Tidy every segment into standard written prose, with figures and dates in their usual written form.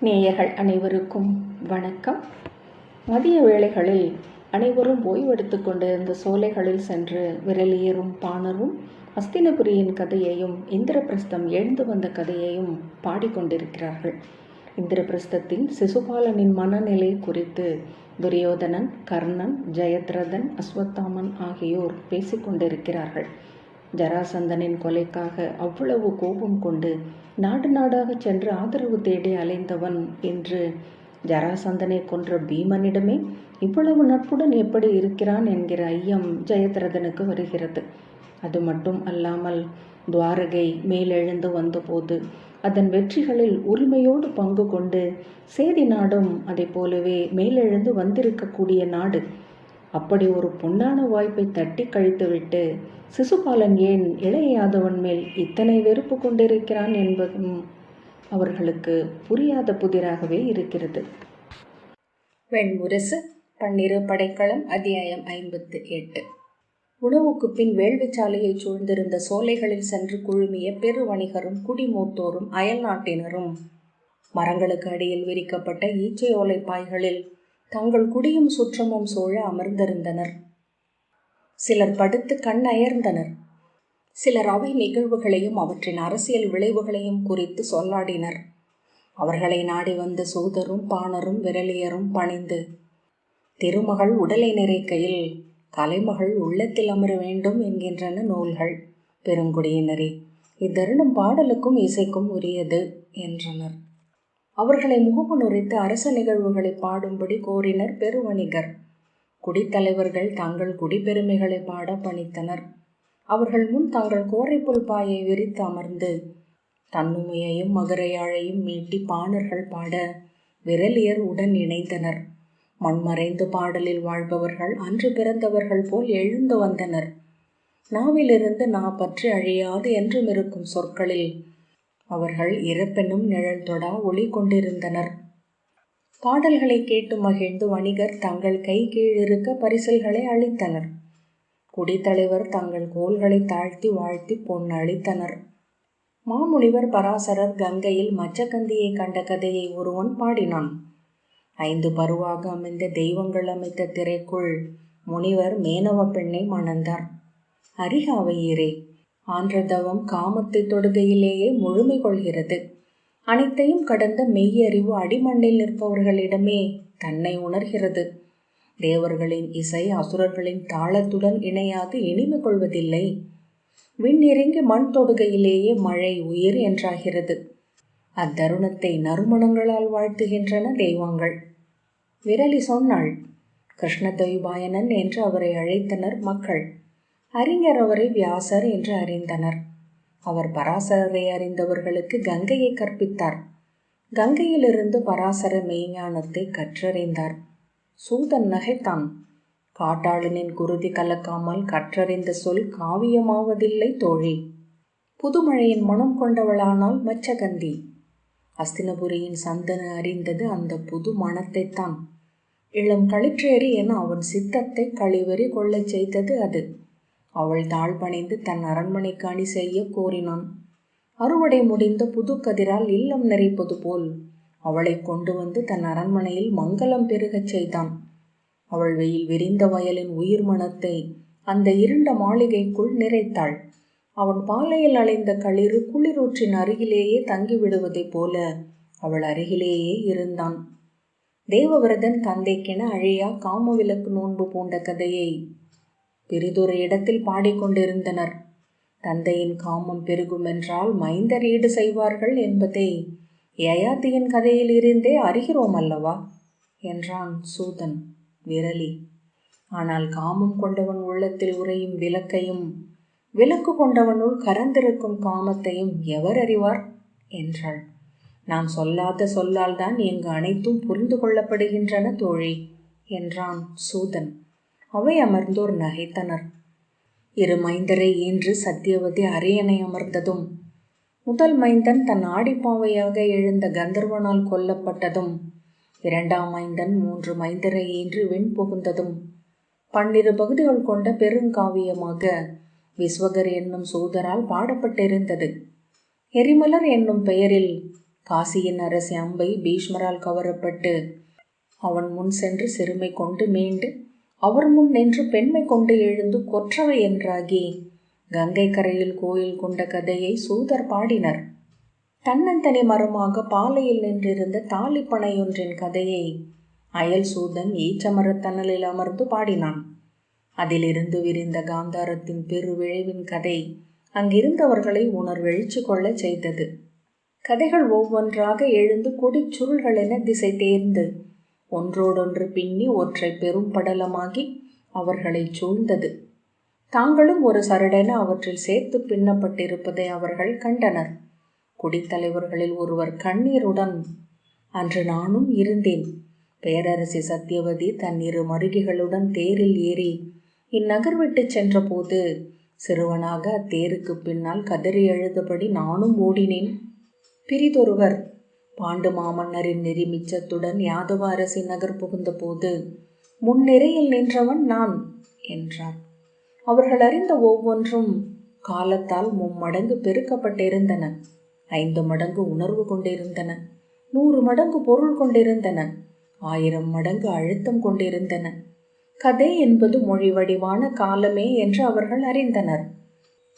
நேயர்கள் அனைவருக்கும் வணக்கம். மதிய வேளைகளில் அனைவரும் ஓய்வெடுத்து கொண்டிருந்த சோலைகளில் சென்று விரலியரும் பாணரும் அஸ்தினபுரியின் கதையையும் இந்திரபிரஸ்தம் எழுந்து வந்த கதையையும் பாடிக்கொண்டிருக்கிறார்கள். இந்திரபிரஸ்தத்தில் சிசுபாலனின் மனநிலை குறித்து துரியோதனன், கர்ணன், ஜெயத்ரதன், அஸ்வத்தாமன் ஆகியோர் பேசிக்கொண்டிருக்கிறார்கள். ஜராசந்தனின் கொலைக்காக அவ்வளவு கோபம் கொண்டு நாடு நாடாக சென்று ஆதரவு தேடி அலைந்தவன் இன்று ஜராசந்தனை கொன்ற பீமனிடமே இவ்வளவு நட்புடன் எப்படி இருக்கிறான் என்கிற ஐயம் ஜெயத்ரதனுக்கு வருகிறது. அது மட்டும் அல்லாமல் துவாரகை மேலெழுந்து வந்தபோது அதன் வெற்றிகளில் உரிமையோடு பங்கு கொண்டு சேதி நாடும் அதை போலவே மேலெழுந்து வந்திருக்கக்கூடிய நாடு. அப்படி ஒரு பொன்னான வாய்ப்பை தட்டி கழித்துவிட்டு சிசுபாலன் ஏன் இளைய யாதவன் மேல் இத்தனை வெறுப்பு கொண்டிருக்கிறான் என்பதும் அவர்களுக்கு புரியாத புதிராகவே இருக்கிறது. வெண்முரசு பன்னிரு படைக்களம் அத்தியாயம் 58. உணவுக்கு பின் வேள்விச்சாலையை சூழ்ந்திருந்த சோலைகளில் சென்று குழுமிய பெரு வணிகரும் குடிமூத்தோரும் அயல் நாட்டினரும் மரங்களுக்கு அடியில் விரிக்கப்பட்ட ஈச்சையோலை பாய்களில் தங்கள் குடியும் சுற்றமும் சூழ அமர்ந்திருந்தனர். சிலர் படுத்து கண் அயர்ந்தனர். சிலர் அவை நிகழ்வுகளையும் அவற்றின் அரசியல் விளைவுகளையும் குறித்து சொல்லாடினர். அவர்களை நாடி வந்த சூதரும் பாணரும் விரலியரும் பணிந்து, திருமகள் உடலை நிறைக்கையில் கலைமகள் உள்ளத்தில் அமர வேண்டும் என்கின்றன நூல்கள். பெருங்குடியினரே, இத்தருணம் பாடலுக்கும் இசைக்கும் உரியது என்றனர். அவர்களை முகமுனுரைத்து அரச நிகழ்வுகளை பாடும்படி கோரினர் பெருவணிகர். குடித்தலைவர்கள் தங்கள் குடிப்பெருமைகளை பாட பணித்தனர். அவர்கள் முன் தங்கள் கோரைப்புல் பாயை விரித்து அமர்ந்து தன்னுமையையும் மகரையாழையும் மீட்டி பாணர்கள் பாட விரலியர் உடன் இணைந்தனர். மண்மறைந்து பாடலில் வாழ்பவர்கள் அன்று பிறந்தவர்கள் போல் எழுந்து வந்தனர். நாவிலிருந்து நா பற்றி அழியாது என்றும் இருக்கும் சொற்களில் அவர்கள் இறப்பெனும் நிழல் தொடா ஒளி கொண்டிருந்தனர். பாடல்களை கேட்டு மகிழ்ந்து வணிகர் தங்கள் கை கீழிருக்க பரிசல்களை அளித்தனர். குடித்தலைவர் தங்கள் கோல்களை தாழ்த்தி வாழ்த்தி பொன் அளித்தனர். மாமுனிவர் பராசரர் கங்கையில் மச்சகந்தியை கண்ட கதையை ஒருவன் பாடினான். 5 பருவாக அமைந்த தெய்வங்கள் அமைத்த திரைக்குள் முனிவர் மேனவ பெண்ணை மணந்தார். அரிகாவையீரே, ஆன்றதவம் காமத்தை தொடுகையிலேயே முழுமை கொள்கிறது. அனைத்தையும் கடந்த மெய்யறிவு அடிமண்ணில் நிற்பவர்களிடமே தன்னை உணர்கிறது. தேவர்களின் இசை அசுரர்களின் தாளத்துடன் இணையாது இனிமை கொள்வதில்லை. விண்ணிறங்கி மண் தொடுகையிலேயே மழை உயிர் என்றாகிறது. அத்தருணத்தை நறுமணங்களால் வாழ்த்துகின்றன தெய்வங்கள். விரலி சொன்னாள். கிருஷ்ணதொய்பாயனன் என்று அவரை அழைத்தனர் மக்கள். அறிஞர் அவரை வியாசர் என்று அறிந்தனர். அவர் பராசரரை அறிந்தவர்களுக்கு கங்கையை கற்பித்தார். கங்கையிலிருந்து பராசர மெய்ஞானத்தை கற்றறிந்தார். சூதன் நகைத்தான். காட்டாளனின் குருதி கலக்காமல் கற்றறிந்த சொல் காவியமாவதில்லை தோழி. புதுமழையின் மனம் கொண்டவளானால் மச்சகந்தி. அஸ்தினபுரியின் சந்தன அறிந்தது அந்த புது மனத்தைத்தான். இளம் களிற்றேறி என அவன் சித்தத்தை கழிவறி கொள்ளச் செய்தது அது. அவள் தாழ் பணிந்து தன் அரண்மனைக்கு அணி செய்ய கோரினான். அறுவடை முடிந்த புது கதிரால் இல்லம் நிறைப்பது போல் அவளை கொண்டு வந்து தன் அரண்மனையில் மங்களம் பெருகச் செய்தான். அவள் வெயில் விரிந்த வயலின் உயிர் மனத்தை அந்த இருண்ட மாளிகைக்குள் நிறைத்தாள். அவன் பாலையில் அலைந்த களிறு குளிரூற்றின் அருகிலேயே தங்கிவிடுவதைப் போல அவள் அருகிலேயே இருந்தான். தேவவிரதன் தந்தைக்கென அழியா காமவிலக்கு நோன்பு பூண்ட கதையை பிரிதொரு இடத்தில் பாடிக்கொண்டிருந்தனர். தந்தையின் காமம் பெருகுமென்றால் மைந்தர் ஈடு செய்வார்கள் என்பதை யயாதியின் கதையில் இருந்தே அறிகிறோம் அல்லவா என்றான் சூதன். விரலி, ஆனால் காமம் கொண்டவன் உள்ளத்தில் உறையும் விளக்கையும் விளக்கு கொண்டவனுள் கரந்திருக்கும் காமத்தையும் எவர் அறிவார் என்றாள். நான் சொல்லாத சொல்லால் தான் இங்கு அனைத்தும் புரிந்து கொள்ளப்படுகின்றன தோழி என்றான் சூதன். அவை அமர்ந்தோர் நகைத்தனர். 2 மைந்தரை ஈன்று சத்தியவதி அரியணை அமர்ந்ததும், முதல் மைந்தன் தன் ஆடிப்பாவையாக எழுந்த கந்தர்வனால் கொல்லப்பட்டதும், 2ஆம் மைந்தன் 3 மைந்தரை ஈன்று விண் புகுந்ததும் 12 பகுதிகள் கொண்ட பெருங்காவியமாக விஸ்வகர் என்னும் சூதரால் பாடப்பட்டிருந்தது. எரிமலர் என்னும் பெயரில் காசியின் அரசி அம்பை பீஷ்மரால் கவரப்பட்டு அவன் முன் சென்று சிறுமை கொண்டு மீண்டு அவர் முன் நின்று பெண்மை கொண்டு எழுந்து கொற்றவை என்றாகி கங்கை கரையில் கோயில் கொண்ட கதையை சூதர் பாடினர். தன்னந்தனி மரமாக பாலையில் நின்றிருந்த தாலிப்பனையொன்றின் கதையை அயல் சூதன் ஈச்சமரத்தணலில் அமர்ந்து பாடினான். அதிலிருந்து விரிந்த காந்தாரத்தின் பெருவிழைவின் கதை அங்கிருந்தவர்களை உணர்வெழுச்சி கொள்ள செய்தது. கதைகள் ஒவ்வொன்றாக எழுந்து கொடிச்சுருள்களென திசை தேர்ந்து ஒன்றோடொன்று பின்னி ஒற்றை பெரும் படலமாகி அவர்களை சூழ்ந்தது. தாங்களும் ஒரு சரடென அவற்றில் சேர்த்து பின்னப்பட்டிருப்பதை அவர்கள் கண்டனர். குடித்தலைவர்களில் ஒருவர் கண்ணீருடன், அன்று நானும் இருந்தேன். பேரரசி சத்தியவதி தன் 2 மருகிகளுடன் தேரில் ஏறி இந்நகர் விட்டு சென்ற போது சிறுவனாக அத்தேருக்கு பின்னால் கதறி எழுதபடி நானும் ஓடினேன். பிரிதொருவர், பாண்டு மாமன்னரின் நெறிமிச்சத்துடன் யாதவ அரசி நகர் புகுந்த போது முன்னிரையில் நின்றவன் நான் என்றார். அவர்கள் அறிந்த ஒவ்வொன்றும் காலத்தால் 3 மடங்கு பெருக்கப்பட்டிருந்தன. 5 மடங்கு உணர்வு கொண்டிருந்தன. 100 மடங்கு பொருள் கொண்டிருந்தன. 1000 மடங்கு அழுத்தம் கொண்டிருந்தன. கதை என்பது மொழி வடிவான காலமே என்று அவர்கள் அறிந்தனர்.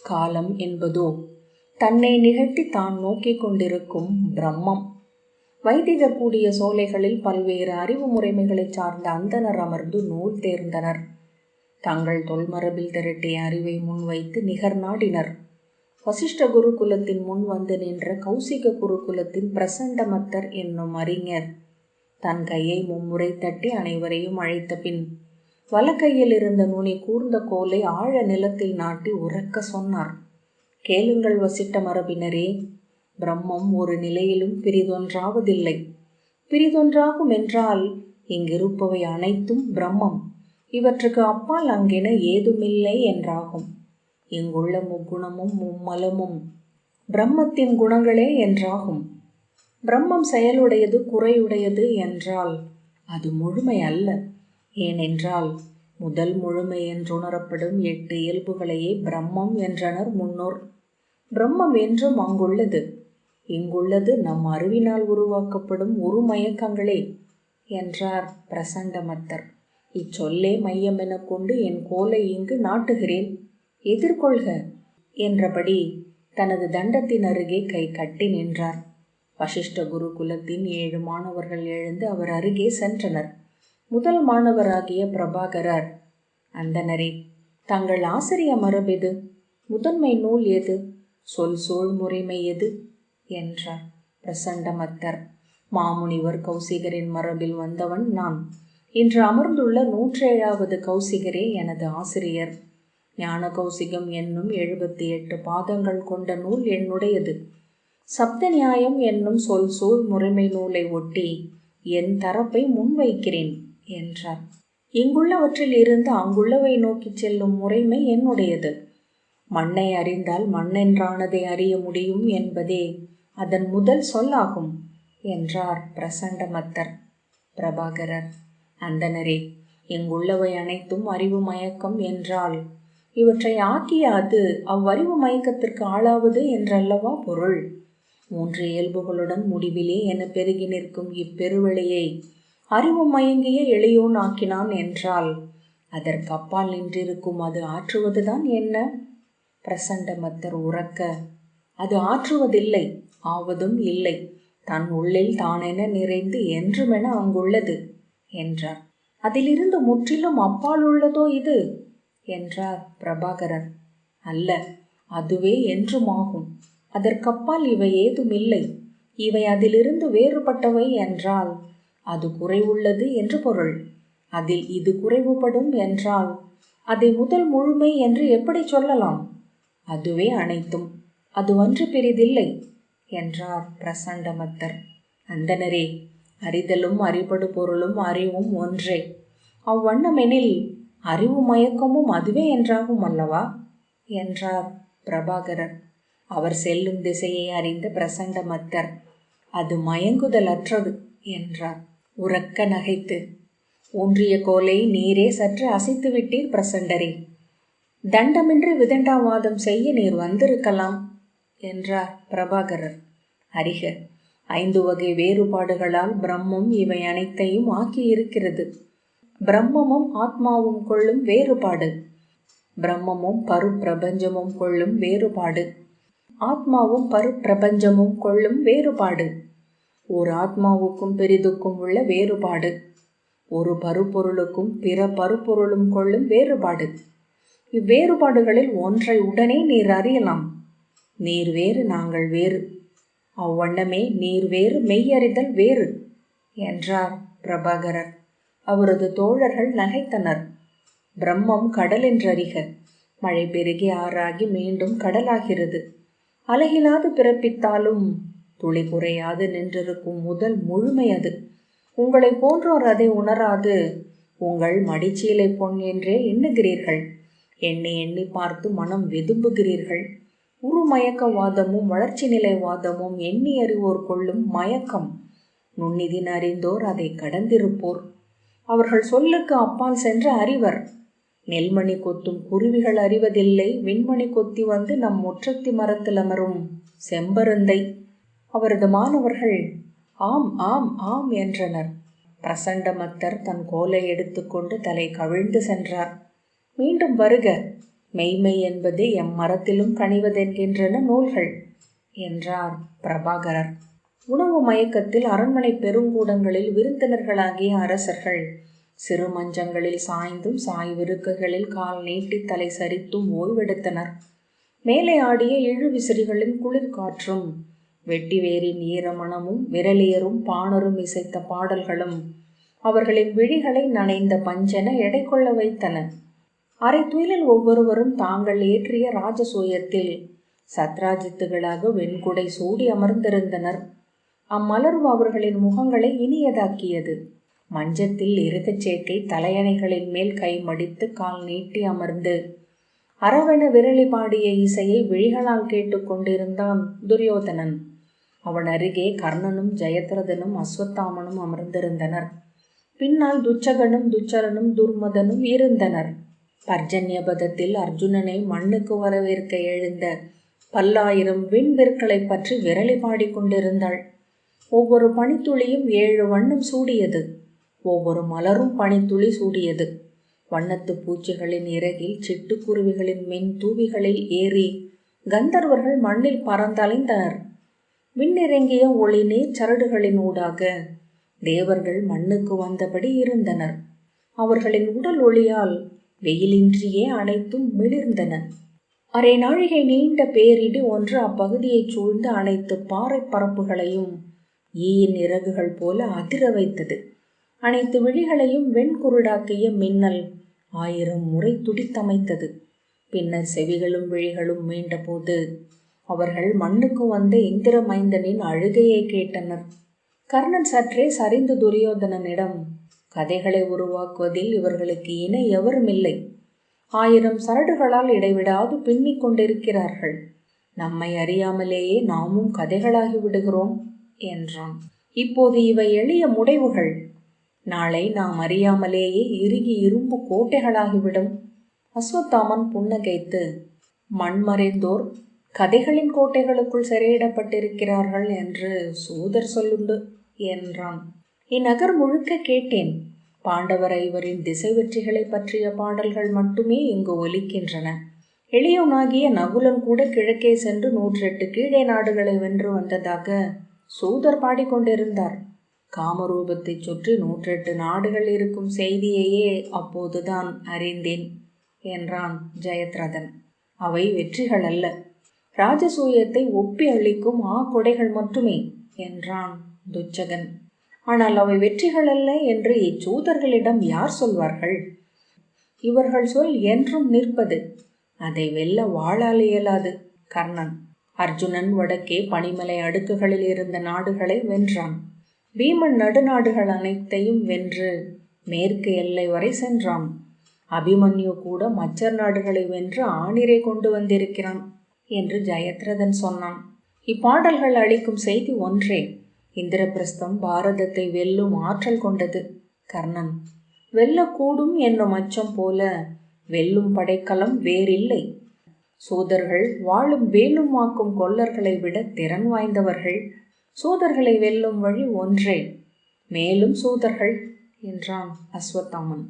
காலம் என்பதோ தன்னை நிகழ்த்தி தான் நோக்கி கொண்டிருக்கும் பிரம்மம். வைதிகர் கூடிய சோலைகளில் பல்வேறு அறிவு முறைமைகளை சார்ந்த அந்தனர் அமர்ந்து நூல் தேர்ந்தனர். தங்கள் தொல்மரபில் திரட்டிய அறிவை முன்வைத்து நிகர் நாடினர். வசிஷ்ட குருகுலத்தின் முன் வந்து நின்ற கௌசிக குருகுலத்தின் பிரசண்டமத்தர் என்னும் அறிஞர் தன் கையை 3 முறை தட்டி அனைவரையும் அழைத்த பின் வலக்கையில் இருந்த நுனி கூர்ந்த கோலை ஆழ நிலத்தில் நாட்டி உரக்க சொன்னார். கேளுங்கள் வசிட்ட மரபினரே, பிரம்மம் ஒரு நிலையிலும் பிரிதொன்றாவதில்லை. பிரிதொன்றாகும் என்றால் இங்கிருப்பவை அனைத்தும் பிரம்மம், இவற்றுக்கு அப்பால் அங்கென ஏதுமில்லை என்றாகும். இங்குள்ள முக்குணமும் மும்மலமும் பிரம்மத்தின் குணங்களே என்றாகும். பிரம்மம் செயலுடையது குறையுடையது என்றால் அது முழுமை அல்ல. ஏனென்றால் முதல் முழுமை என்றுணரப்படும் 8 இயல்புகளையே பிரம்மம் என்றனர் முன்னோர். பிரம்மம் என்றும் அங்குள்ளது. இங்குள்ளது நம் அறிவினால் உருவாக்கப்படும் உருமயக்கங்களே என்றார் பிரசண்டமத்தர். இச்சொல்லே மையம் என கொண்டு என் கோலை இங்கு நாட்டுகிறேன், எதிர்கொள்க என்றபடி தனது தண்டத்தின் அருகே கை கட்டி நின்றார். வசிஷ்ட குருகுலத்தின் 7 மாணவர்கள் எழுந்து அவர் அருகே சென்றனர். முதல் மாணவராகிய பிரபாகரர், அந்தனரே, தங்கள் ஆசிரிய மரபெது? முதன்மை நூல் எது? சொல் சூழ் முறைமை எது என்றார். பிரசண்டமத்தர், மாமுனிவர் கௌசிகரின் மரபில் வந்தவன் நான். இன்று அமர்ந்துள்ள 107வது கௌசிகரே எனது ஆசிரியர். ஞான கௌசிகம் என்னும் 78 பாதங்கள் கொண்ட நூல் என்னுடையது. சப்த நியாயம் என்னும் சொல் சூழ் முறைமை நூலை ஒட்டி என் தரப்பை முன்வைக்கிறேன் என்றார். இங்குள்ளவற்றில் இருந்து அங்குள்ளவை நோக்கி செல்லும் முறைமை என்னுடையது. மண்ணை அறிந்தால் மண்ணென்றானதை அறிய முடியும் என்பதே அதன் முதல் சொல்லாகும் என்றார் பிரசண்டமத்தர். பிரபாகரர், அந்தனரே, இங்குள்ளவை அனைத்தும் அறிவு மயக்கம் என்றால் இவற்றை ஆக்கிய அது அவ்வறிவு மயக்கத்திற்கு ஆளாவது என்றல்லவா பொருள்? 3 இயல்புகளுடன் முடிவிலே என பெருகி நிற்கும் இப்பெருவெளியை அறிவு மயங்கிய எளியோன் ஆக்கினான் என்றால் அதற்கு அப்பால் நின்றிருக்கும் அது ஆற்றுவதுதான் என்ன? பிரசண்டமத்தர் உரக்க, அது ஆற்றுவதில்லை, ஆவதும் இல்லை, தன் உள்ளில் தானென நிறைந்து என்றுமென அங்குள்ளது என்றார். அதிலிருந்து முற்றிலும் அப்பால் உள்ளதோ இது என்றார் பிரபாகரர். அல்ல, அதுவே என்றுமாகும். அதற்கப்பால் இவை ஏதுமில்லை. இவை அதிலிருந்து வேறுபட்டவை என்றால் அது குறைவுள்ளது என்று பொருள். அதில் இது குறைவுபடும் என்றால் அதை முதல் முழுமை என்று எப்படி சொல்லலாம்? அதுவே அனைத்தும், அதுவன்று பெரிதில்லை என்றார் பிரசண்டமத்தர். அந்தனரே, அறிதலும் அறிபடு பொருளும் அறிவும் ஒன்றே. அவ்வண்ணமெனில் அறிவு மயக்கமும் அதுவே என்றாகும் அல்லவா என்றார் பிரபாகரர். அவர் செல்லும் திசையை அறிந்த பிரசண்டமத்தர், அது மயங்குதலற்றது என்றார். உரக்க நகைத்து, ஊன்றிய கோலை நீரே சற்று அசைத்து விட்டீர் பிரசண்டரே. தண்டமின்றி விதண்டாவாதம் செய்ய நீர் வந்திருக்கலாம் என்றார் பிரபாகரர். அறிக, 5 வகை வேறுபாடுகளால் பிரம்மம் இவை அனைத்தையும் ஆக்கியிருக்கிறது. பிரம்மமும் ஆத்மாவும் கொள்ளும் வேறுபாடு, பிரம்மமும் பருப்பிரபஞ்சமும் கொள்ளும் வேறுபாடு, ஆத்மாவும் பருப்பிரபஞ்சமும் கொள்ளும் வேறுபாடு, ஒரு ஆத்மாவுக்கும் பெரிதுக்கும் உள்ள வேறுபாடு, ஒரு பருப்பொருளுக்கும் பிற பருப்பொருளும் கொள்ளும் வேறுபாடு. இவ்வேறுபாடுகளில் ஒன்றை உடனே நீர் அறியலாம். நீர் வேறு, நாங்கள் வேறு. அவ்வண்ணமே நீர் வேறு, மெய்யறிதல் வேறு என்றார் பிரபாகரர். அவரது தோழர்கள் நகைத்தனர். பிரம்மம் கடல் என்றறிக. மழை பெருகி ஆறாகி மீண்டும் கடலாகிறது. அலகிலாது பிறப்பித்தாலும் துளி குறையாது நின்றிருக்கும் முதல் முழுமை அது. உங்களை போன்றோர் அதை உணராது உங்கள் மடிச்சீலை பொன் என்றே எண்ணுகிறீர்கள். எண்ணி எண்ணி பார்த்து மனம் வெதும்புகிறீர்கள். உருமயக்கவாதமும் வளர்ச்சி நிலைவாதமும் எண்ணி அறிவோர் கொள்ளும் மயக்கம். நுண்ணிதின் அறிந்தோர் அதை கடந்திருப்போர். அவர்கள் சொல்லுக்கு அப்பால் சென்று அறிவர். நெல்மணி கொத்தும் குருவிகள் அறிவதில்லை விண்மணி கொத்தி வந்து நம் முற்றத்தி மரத்தில் அமரும் செம்பருந்தை. அவரது மாணவர்கள் ஆம் ஆம் ஆம் என்றனர். பிரசண்டமத்தர் தன் கோலை எடுத்துக்கொண்டு தலை கவிழ்ந்து சென்றார். மீண்டும் வருக. மெய்மை என்பது மரத்திலும் கனிவதென்கின்றன நூல்கள் என்றார் பிரபாகரர். உணவு மயக்கத்தில் அரண்மனை பெருங்கூடங்களில் விருந்தினர்களாகிய அரசர்கள் சிறு மஞ்சங்களில் சாய்ந்தும் சாய்விருக்கைகளில் கால் நீட்டி தலை சரித்தும் ஓய்வெடுத்தனர். மேலே ஆடிய இழு விசிறிகளின் குளிர்காற்றும் வெட்டிவேரின் ஈரமணமும் விரலியரும் பாணரும் இசைத்த பாடல்களும் அவர்களின் விழிகளை நனைந்த பஞ்சென எடை கொள்ள வைத்தன. அரை துயிலில் ஒவ்வொருவரும் தாங்கள் ஏற்றிய ராஜசூயத்தில் சத்ராஜித்துகளாக வெண்குடை சூடி அமர்ந்திருந்தனர். அம்மலரும் அவர்களின் முகங்களை இனியதாக்கியது. மஞ்சத்தில் இருகச்சேக்கை தலையணைகளின் மேல் கை மடித்து கால் நீட்டி அமர்ந்து அரவண விரலி பாடிய இசையை விழிகளால் கேட்டுக்கொண்டிருந்தான் துரியோதனன். அவன் அருகே கர்ணனும் ஜெயத்ரதனும் அஸ்வத்தாமனும் அமர்ந்திருந்தனர். பின்னால் துச்சகனும் துச்சரனும் துர்மதனும் இருந்தனர். பர்ஜன்யபதத்தில் அர்ஜுனனை மண்ணுக்கு வரவேற்க எழுந்த 10,000 விண்விற்களை பற்றி விரலி பாடிக்கொண்டிருந்தாள். ஒவ்வொரு பனித்துளியும் 7 வண்ணம் சூடியது. ஒவ்வொரு மலரும் பனித்துளி சூடியது. வண்ணத்து பூச்சிகளின் இறகில் சிட்டுக்குருவிகளின் மென் தூவிகளில் ஏறி கந்தர்வர்கள் மண்ணில் பறந்தலைந்தனர். விண்ணிறங்கிய ஒளி நீர் சரடுகளின் ஊடாக தேவர்கள் மண்ணுக்கு வந்தபடி இருந்தனர். அவர்களின் உடல் ஒளியால் வெயிலின்றியே அனைத்தும் மிளிர்ந்தன. அரை நாழிகை நீண்ட பேரிடி ஒன்று அப்பகுதியைச் சூழ்ந்து அனைத்து பாறை பரப்புகளையும் ஈயின் இறகுகள் போல அதிர வைத்தது. அனைத்து விழிகளையும் வெண்குருடாக்கிய மின்னல் 1000 முறை துடித்தமைத்தது. பின்னர் செவிகளும் விழிகளும் மீண்டபோது அவர்கள் மண்ணுக்கு வந்த இந்திர மைந்தனின் அழுகையை கேட்டனர். கர்ணன் சற்றே சரிந்து துரியோதனனிடம், கதைகளை உருவாக்குவதில் இவர்களுக்கு இணை எவருமில்லை. 1000 சரடுகளால் இடைவிடாது பின்னிக் கொண்டிருக்கிறார்கள். நம்மை அறியாமலேயே நாமும் கதைகளாகி விடுகிறோம் என்றான். இப்போது இவை எளிய முடைவுகள். நாளை நாம் அறியாமலேயே இறுகி இரும்பு கோட்டைகளாகிவிடும். அஸ்வத்தாமன் புன்னகைத்து, மண்மறைந்தோர் கதைகளின் கோட்டைகளுக்குள் சிறையிடப்பட்டிருக்கிறார்கள் என்று சூதர் சொல்லுண்டு என்றான். இந்நகர் முழுக்க கேட்டேன். பாண்டவர் ஐவரின் திசை வெற்றிகளை பற்றிய பாடல்கள் மட்டுமே இங்கு ஒலிக்கின்றன. எளியவனாகிய நகுலன் கூட கிழக்கே சென்று 108 கீழே நாடுகளை வென்று வந்ததாக சூதர் பாடிக்கொண்டிருந்தார். காமரூபத்தை சுற்றி 108 நாடுகள் இருக்கும் செய்தியையே அப்போதுதான் அறிந்தேன் என்றான் ஜெயத்ரதன். அவை வெற்றிகள் அல்ல, ராஜசூயத்தை ஒப்பி அளிக்கும் கொடைகள் மட்டுமே என்றான் துச்சகன். ஆனால் அவை வெற்றிகள் அல்ல என்று இச்சூதர்களிடம் யார் சொல்வார்கள்? இவர்கள் சொல் என்றும் நிற்பது. அதை வெல்ல வாழால் இயலாது. கர்ணன். அர்ஜுனன் வடக்கே பனிமலை அடுக்குகளில் இருந்த நாடுகளை வென்றான். பீமன் நடுநாடுகள் அனைத்தையும் வென்று மேற்கு எல்லை வரை சென்றான். அபிமன்யு கூட மச்சர் நாடுகளை வென்று ஆணிரை கொண்டு வந்திருக்கிறான் என்று ஜெயத்ரதன் சொன்னான். இப்பாடல்கள் அளிக்கும் செய்தி ஒன்றே, இந்திரபிரஸ்தம் பாரதத்தை வெல்லும் ஆற்றல் கொண்டது. கர்ணன். வெல்லக்கூடும் என்னும் அச்சம் போல வெல்லும் படைக்கலம் வேறில்லை. சூதர்கள் வாழும் வேலும் ஆக்கும் கொல்லர்களை விட திறன் வாய்ந்தவர்கள். சூதர்களை வெல்லும் வழி ஒன்றே, மேலும் சூதர்கள் என்றான் அஸ்வத்தாமன்.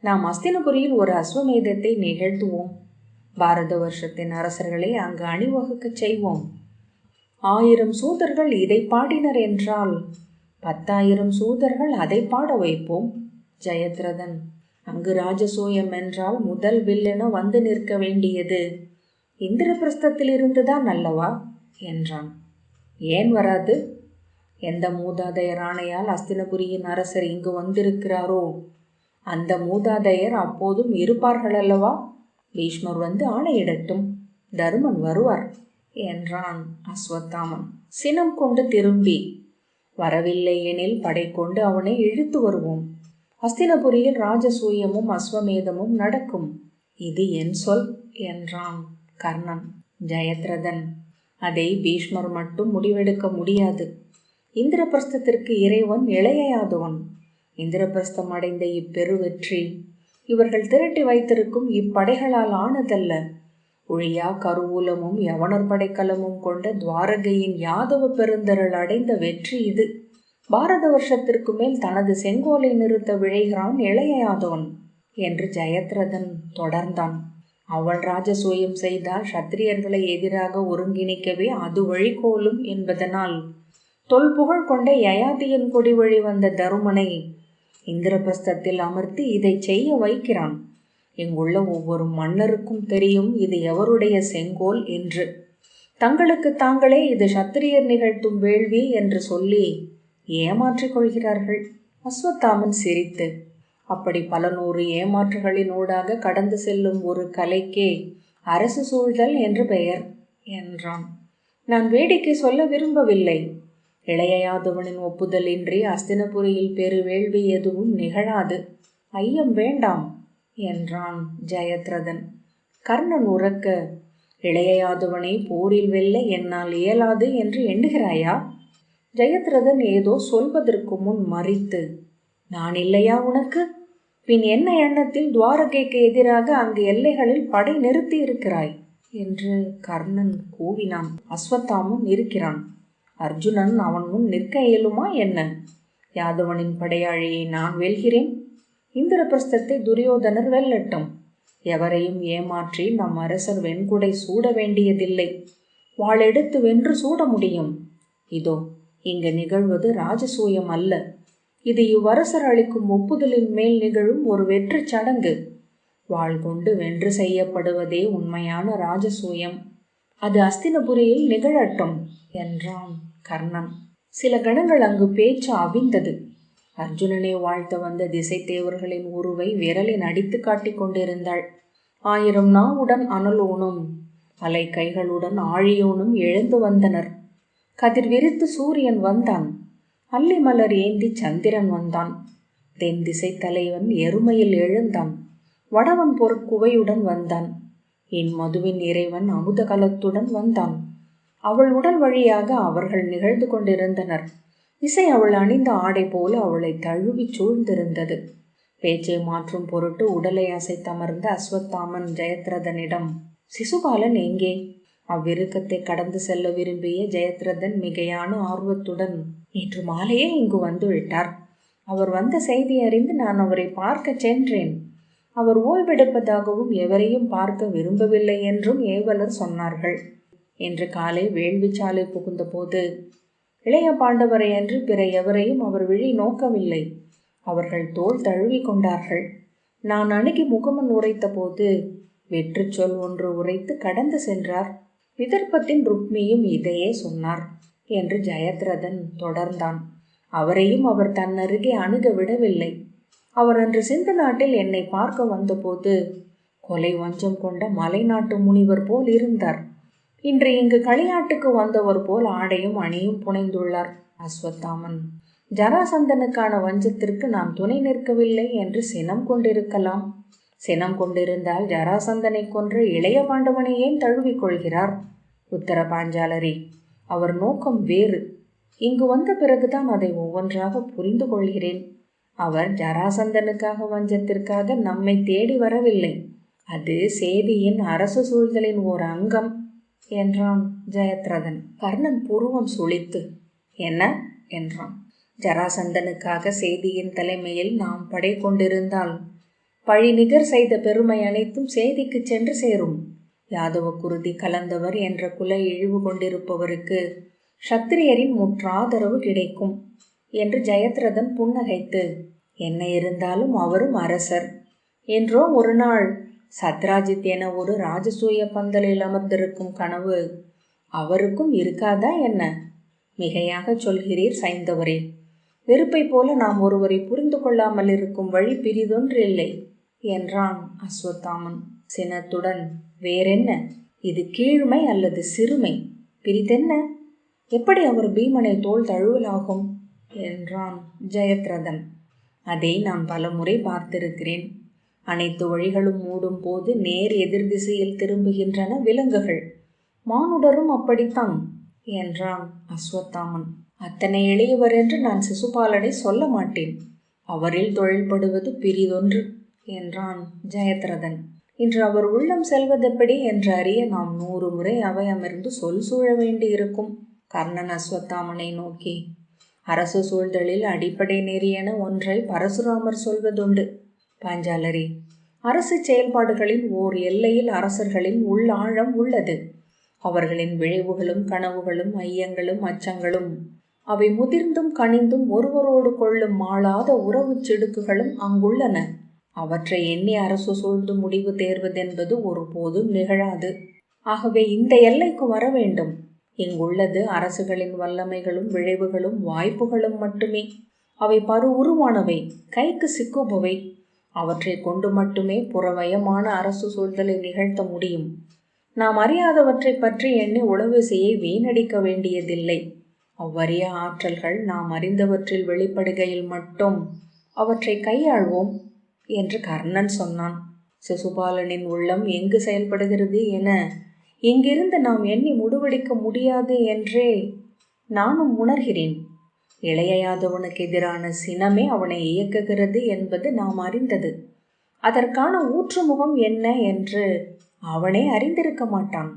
நாம் அஸ்தினபுரியில் ஒரு அஸ்வமேதத்தை நிகழ்த்துவோம். பாரத வருஷத்தின் அரசர்களை அங்கு அணிவகுக்கச் செய்வோம். 1000 சூதர்கள் இதை பாடினர் என்றால் 10,000 சூதர்கள் அதை பாட வைப்போம். ஜெயத்ரதன், அங்கு ராஜசூயம் என்றால் முதல் வில்லென வந்து நிற்க வேண்டியது இந்திரபிரஸ்தத்தில் இருந்துதான் அல்லவா என்றான். ஏன் வராது? எந்த மூதாதையர் ஆணையால் அஸ்தினபுரியின் அரசர் இங்கு வந்திருக்கிறாரோ அந்த மூதாதையர் அப்போதும் இருப்பார்கள் அல்லவா? பீஷ்மர் வந்து ஆணையிடட்டும், தருமன் வருவார் என்றான் அஸ்வத்தாமன். சினம் கொண்டு திரும்பி, வரவில்லை எனில் படை கொண்டு அவனை இழுத்து வருவோம். அஸ்தினபுரியில் ராஜசூயமும் அஸ்வமேதமும் நடக்கும். இது என் சொல் என்றான் கர்ணன். ஜெயத்ரதன், அதை பீஷ்மர் மட்டும் முடிவெடுக்க முடியாது. இந்திரபிரஸ்தத்திற்கு இறைவன் இளையாதவன். இந்திரபிரஸ்தம் அடைந்த இப்பெரு வெற்றி இவர்கள் திரட்டி வைத்திருக்கும் இப்படைகளால் ஆனதல்ல. ஒழியா கருவூலமும் யவனர் படைக்கலமும் கொண்ட துவாரகையின் யாதவ பெருந்தரல் அடைந்த வெற்றி இது. பாரத வருஷத்திற்கு மேல் தனது செங்கோலை நிறுத்த விழைகிறான் இளையாதவன் என்று ஜெயத்ரதன் தொடர்ந்தான். அவள் ராஜசூயம் செய்தால் சத்திரியர்களை எதிராக ஒருங்கிணைக்கவே அது வழிகோலும் என்பதனால் தொல்புகழ் கொண்ட யயாதியின் கொடி வழி வந்த தருமனை இந்திரபிரஸ்தத்தில் அமர்த்தி இதை செய்ய வைக்கிறான். இங்குள்ள ஒவ்வொரு மன்னருக்கும் தெரியும் இது எவருடைய செங்கோல் என்று. தங்களுக்கு தாங்களே இது சத்திரியர் நிகழ்த்தும் வேள்வி என்று சொல்லி ஏமாற்றிக் கொள்கிறார்கள். அஸ்வத்தாமன் சிரித்து, அப்படி பல 100 ஏமாற்றுகளினூடாக கடந்து செல்லும் ஒரு கலைக்கே அரசு சூழ்தல் என்று பெயர் என்றான். நான் வேடிக்கை சொல்ல விரும்பவில்லை. இளையாதவனின் ஒப்புதலின்றி அஸ்தினபுரியில் பெருவேள்வி எதுவும் நிகழாது. ஐயம் வேண்டாம் என்றான் ஜெயத்ரதன். கர்ணன் உரக்க, இளையாதவனை போரில் வெல்ல என்னால் இயலாது என்று எண்ணுகிறாயா? ஜெயத்ரதன் ஏதோ சொல்வதற்கு முன் மறித்து, நான் இல்லையா உனக்கு? பின் என்ன எண்ணத்தில் துவாரகைக்கு எதிராக அங்கு எல்லைகளில் படை நிறுத்தி இருக்கிறாய் என்று கர்ணன் கூவினான். அஸ்வத்தாமன் இருக்கிறான். அர்ஜுனன் அவன் முன் நிற்க இயலுமா என்ன? யாதவனின் படையாளியை நான் வெல்கிறேன். இந்திரபிரஸ்தத்தை துரியோதனர் வெல்லட்டும். எவரையும் ஏமாற்றி நம் அரசர் வெண்குடை சூட வேண்டியதில்லை. வாளெடுத்து வென்று சூட முடியும். இதோ இங்கு நிகழ்வது ராஜசூயம் அல்ல. இது இவ்வரசர் அளிக்கும் ஒப்புதலின் மேல் நிகழும் ஒரு வெற்றி சடங்கு. வாள் கொண்டு வென்று செய்யப்படுவதே உண்மையான ராஜசூயம். அது அஸ்தினபுரியில் நிகழட்டும் என்றான் கர்ணன். சில கணங்கள் அங்கு பேச்சு அவிந்தது. அர்ஜுனனை வாழ்த்த வந்த திசை தேவர்களின் உருவை விரலின் அடித்து காட்டிக் கொண்டிருந்தாள். 1000 நாவுடன் அனலோனும் அலை கைகளுடன் ஆழியோனும் எழுந்து வந்தனர். கதிர் விரித்து சூரியன் வந்தான். அல்லி மலர் ஏந்தி சந்திரன் வந்தான். தென் திசை தலைவன் எருமையில் எழுந்தான். வடவன் பொற்குவையுடன் வந்தான். என் மதுவின் இறைவன் அமுத கலத்துடன் வந்தான். அவள் உடல் வழியாக அவர்கள் நிகழ்ந்து கொண்டிருந்தனர். இசை அவள் அணிந்த ஆடை போல அவளை தழுவி சூழ்ந்திருந்தது. பேச்சை மாற்றும் பொருட்டு உடலை அசைத்தமர்ந்த அஸ்வத்தாமன் ஜெயத்ரதனிடம், சிசுபாலன் எங்கே? அவ்விருக்கத்தை கடந்து செல்ல விரும்பிய ஜெயத்ரதன் மிகையான ஆர்வத்துடன், நேற்று மாலையே இங்கு வந்து விட்டார். அவர் வந்த செய்தி அறிந்து நான் அவரை பார்க்க சென்றேன். அவர் ஓய்வெடுப்பதாகவும் எவரையும் பார்க்க விரும்பவில்லை என்றும் ஏவலர் சொன்னார்கள் என்று காலை வேள்விச்சாலை புகுந்த போது இளைய பாண்டவரை அன்று பிற எவரையும் அவர் விழி நோக்கவில்லை. அவர்கள் தோள் தழுவி கொண்டார்கள். நான் அணுகி முகமன் உரைத்த போது வெற்று சொல் ஒன்று உரைத்து கடந்து சென்றார். விதர்ப்பத்தின் ருக்மியும் இதையே சொன்னார் என்று ஜெயத்ரதன் தொடர்ந்தான். அவரையும் அவர் தன்னருகே அணுக விடவில்லை. அவர் அன்று சிந்து நாட்டில் என்னை பார்க்க வந்தபோது கொலை வஞ்சம் கொண்ட மலை நாட்டு முனிவர் போல் இருந்தார். இன்று இங்கு களியாட்டுக்கு வந்தவர் போல் ஆடையும் அணியும் புனைந்துள்ளார். அஸ்வத்தாமன், ஜராசந்தனுக்கான வஞ்சத்திற்கு நாம் துணை நிற்கவில்லை என்று சினம் கொண்டிருக்கலாம். சினம் கொண்டிருந்தால் ஜராசந்தனை கொன்ற இளைய பாண்டவனை ஏன் தழுவிக்கொள்கிறார்? உத்தர பாஞ்சாலரி, அவர் நோக்கம் வேறு. இங்கு வந்த பிறகுதான் அதை ஒவ்வொன்றாக புரிந்து கொள்கிறேன். அவர் ஜராசந்தனுக்காக வஞ்சத்திற்காக நம்மை தேடி வரவில்லை. அது சேதியின் அரசு சூழ்தலின் ஓர் அங்கம் என்றான் ஜெயத்ரதன். கர்ணன் புருவம் சுளித்து, என்ன என்றான். ஜராசந்தனுக்காக சேதியின் தலைமையில் நாம் படை கொண்டிருந்தால் பழி நிகர் செய்த பெருமை அனைத்தும் சேதிக்கு சென்று சேரும். யாதவ குருதி கலந்தவர் என்ற குல இழிவு கொண்டிருப்பவருக்கு சத்திரியரின் முற்றாதரவு கிடைக்கும் என்று ஜெயத்ரதன் புன்னகைத்து, என்ன இருந்தாலும் அவரும் அரசர் என்றோ ஒரு நாள் சத்ராஜித் என ஒரு ராஜசூய பந்தலில் அமர்ந்திருக்கும் கனவு அவருக்கும் இருக்காதா என்ன? மிகையாக சொல்கிறீர் சைந்தவரே. வெறுப்பை போல நாம் ஒருவரை புரிந்து கொள்ளாமல் இருக்கும் வழி பிரிதொன்று இல்லை என்றான் அஸ்வத்தாமன் சினத்துடன். வேறென்ன? இது கீழ்மை அல்லது சிறுமை, பிரிதென்ன? எப்படி அவர் பீமனை தோள் தழுவலாகும் என்றான் ஜெயத்ரதன். அதை நான் பலமுறை பார்த்திருக்கிறேன். அனைத்து வழிகளும் மூடும் போது நேர் எதிர் திசையில் திரும்புகின்றன விலங்குகள். மானுடரும் அப்படித்தான் என்றான் அஸ்வத்தாமன். அத்தனை எளியவர் என்று நான் சிசுபாலனை சொல்ல மாட்டேன். அவரில் தொழில்படுவது பிரிதொன்று என்றான் ஜெயத்ரதன். இன்று அவர் உள்ளம் செல்வதெப்படி என்று அறிய நாம் 100 முறை அவை அமர்ந்து சொல் சூழ வேண்டி இருக்கும். கர்ணன் அஸ்வத்தாமனை நோக்கி, அரசு சூழ்தலில் அடிப்படை நெறியென ஒன்றை பரசுராமர் சொல்வதுண்டு. பாஞ்சாலரி, அரசு செயல்பாடுகளின் ஓர் எல்லையில் அரசர்களின் உள்ளாழம் உள்ளது. அவர்களின் விளைவுகளும் கனவுகளும் ஐயங்களும் அச்சங்களும் அவை முதிர்ந்தும் கனிந்தும் ஒருவரோடு கொள்ளும் மாளாத உறவு சிடுக்குகளும் அங்குள்ளன. அவற்றை எண்ணி அரசு சூழ்ந்து முடிவு தேர்வதென்பது ஒருபோதும் நிகழாது. ஆகவே இந்த எல்லைக்கு வர வேண்டும். இங்குள்ளது அரசுகளின் வல்லமைகளும் விளைவுகளும் வாய்ப்புகளும் மட்டுமே. அவை பரு உருவானவை, கைக்கு சிக்குபவை. அவற்றை கொண்டு மட்டுமே புறவயமான அரசு சூழ்தலை நிகழ்த்த முடியும். நாம் அறியாதவற்றை பற்றி எண்ணி உளவு செய்ய வீணடிக்க வேண்டியதில்லை. அவ்வறிய ஆற்றல்கள் நாம் அறிந்தவற்றில் வெளிப்படுகையில் மட்டும் அவற்றை கையாள்வோம் என்று கர்ணன் சொன்னான். சிசுபாலனின் உள்ளம் எங்கு செயல்படுகிறது என இங்கிருந்து நாம் எண்ணி முடிவெடுக்க முடியாது என்றே நானும் உணர்கிறேன். இளைய யாதவனுக்கு எதிரான சினமே அவனை இயக்குகிறது என்பது நாம் அறிந்தது. அதற்கான ஊற்றுமுகம் என்ன என்று அவனே அறிந்திருக்க மாட்டான்.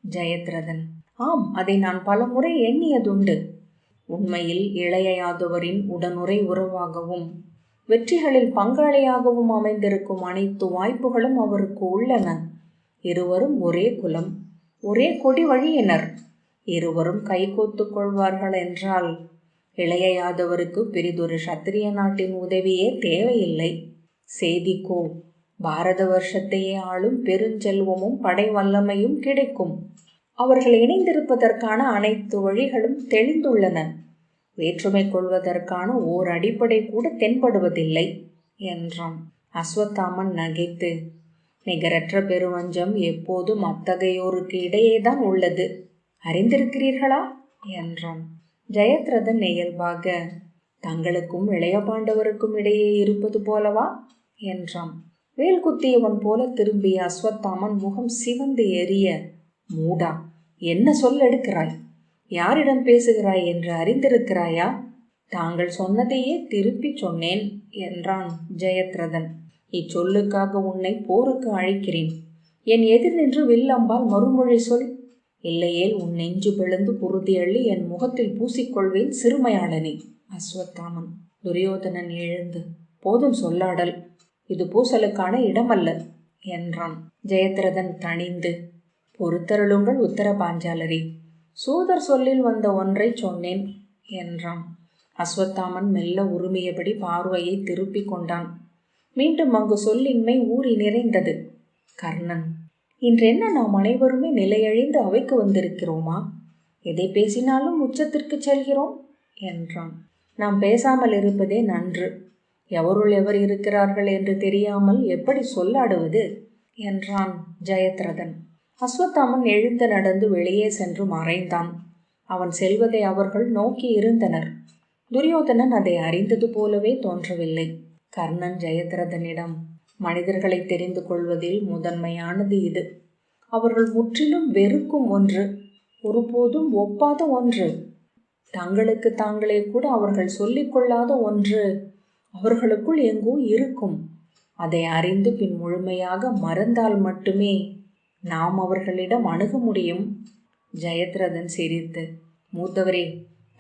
ஜெயத்ரதன், ஆம், அதை நான் பலமுறை எண்ணியதுண்டு. உண்மையில் இளைய யாதவரின் உடனுறை உறவாகவும் வெற்றிகளில் பங்காளியாகவும் அமைந்திருக்கும் அனைத்து வாய்ப்புகளும் அவருக்கு உள்ளன. இருவரும் ஒரே குலம், ஒரே கொடி வழியினர். இருவரும் கைகோத்து கொள்வார்கள் என்றால் இளைய யாதவருக்கு பெரிதொரு சத்திரிய நாட்டின் உதவியே தேவையில்லை. சேதிக்கோ பாரத வருஷத்தையே ஆளும் பெருஞ்செல்வமும் படை வல்லமையும் கிடைக்கும். அவர்கள் இணைந்திருப்பதற்கான அனைத்து வழிகளும் தெளிந்துள்ளன. வேற்றுமை கொள்வதற்கான ஓர் அடிப்படை கூட தென்படுவதில்லை என்றான். அஸ்வத்தாமன் நகைத்து, நிகரற்ற பெருவஞ்சம் எப்போதும் அத்தகையோருக்கு இடையேதான் உள்ளது, அறிந்திருக்கிறீர்களா என்றான். ஜெயத்ரதன் இயல்பாக, தங்களுக்கும் இளைய பாண்டவருக்கும் இடையே இருப்பது போலவா என்றான். வேல் குத்தியவன் போல திரும்பிய அஸ்வத்தாமன் முகம் சிவந்து எரிய, மூடா, என்ன சொல்லெடுக்கிறாய்? யாரிடம் பேசுகிறாய் என்று அறிந்திருக்கிறாயா? தாங்கள் சொன்னதையே திருப்பி சொன்னேன் என்றான் ஜெயத்ரதன். இச்சொல்லுக்காக உன்னை போருக்கு அழைக்கிறேன். என் எதிர் நின்று வில்லம்பால் மறுமொழி சொல். இல்லையேல் உன் நெஞ்சு பிளந்து குருதி அள்ளி என் முகத்தில் பூசிக்கொள்வேன் சிறுமையாளனே. அஸ்வத்தாமன். துரியோதனன் எழுந்து, போதும் சொல்லாடல், இது பூசலுக்கான இடமல்ல என்றான். ஜெயத்ரதன் தணிந்து, பொறுத்தருளுங்கள் உத்தர பாஞ்சாலரி, சூதர் சொல்லில் வந்த ஒன்றை சொன்னேன் என்றான். அஸ்வத்தாமன் மெல்ல உருமியபடி பார்வையை திருப்பி கொண்டான். மீண்டும் அங்கு சொல்லின்மை ஊறி நிறைந்தது. கர்ணன், இன்றென்ன நாம் அனைவருமே நிலையழிந்து அவைக்கு வந்திருக்கிறோமா? எதை பேசினாலும் உச்சத்திற்கு செல்கிறோம் என்றான். நாம் பேசாமல் இருப்பதே நன்று. எவருள் எவர் இருக்கிறார்கள் என்று தெரியாமல் எப்படி சொல்லாடுவது என்றான் ஜெயத்ரதன். அஸ்வத்தாமன் எழுந்து நடந்து வெளியே சென்று மறைந்தான். அவன் செல்வதை அவர்கள் நோக்கி இருந்தனர். துரியோதனன் அதை அறிந்தது போலவே தோன்றவில்லை. கர்ணன் ஜெயத்ரதனிடம், மனிதர்களை தெரிந்து கொள்வதில் முதன்மையானது இது. அவர்கள் முற்றிலும் வெறுக்கும் ஒன்று, ஒருபோதும் ஒப்பாத ஒன்று, தங்களுக்கு தாங்களே கூட அவர்கள் சொல்லிக்கொள்ளாத ஒன்று அவர்களுக்குள் எங்கோ இருக்கும். அதை அறிந்து பின் முழுமையாக மறந்தால் மட்டுமே நாம் அவர்களிடம் அணுக முடியும். ஜெயத்ரதன் சிரித்து, மூத்தவரே,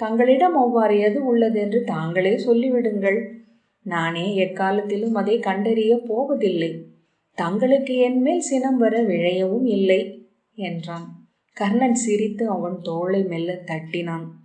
தங்களிடம் அவ்வாறு எது உள்ளதென்று தாங்களே சொல்லிவிடுங்கள். நானே எக்காலத்திலும் அதை கண்டறிய போவதில்லை. தங்களுக்கு என்மேல் சினம் வர விழையவும் இல்லை என்றான். கர்ணன் சிரித்து அவன் தோளை மெல்ல தட்டினான்.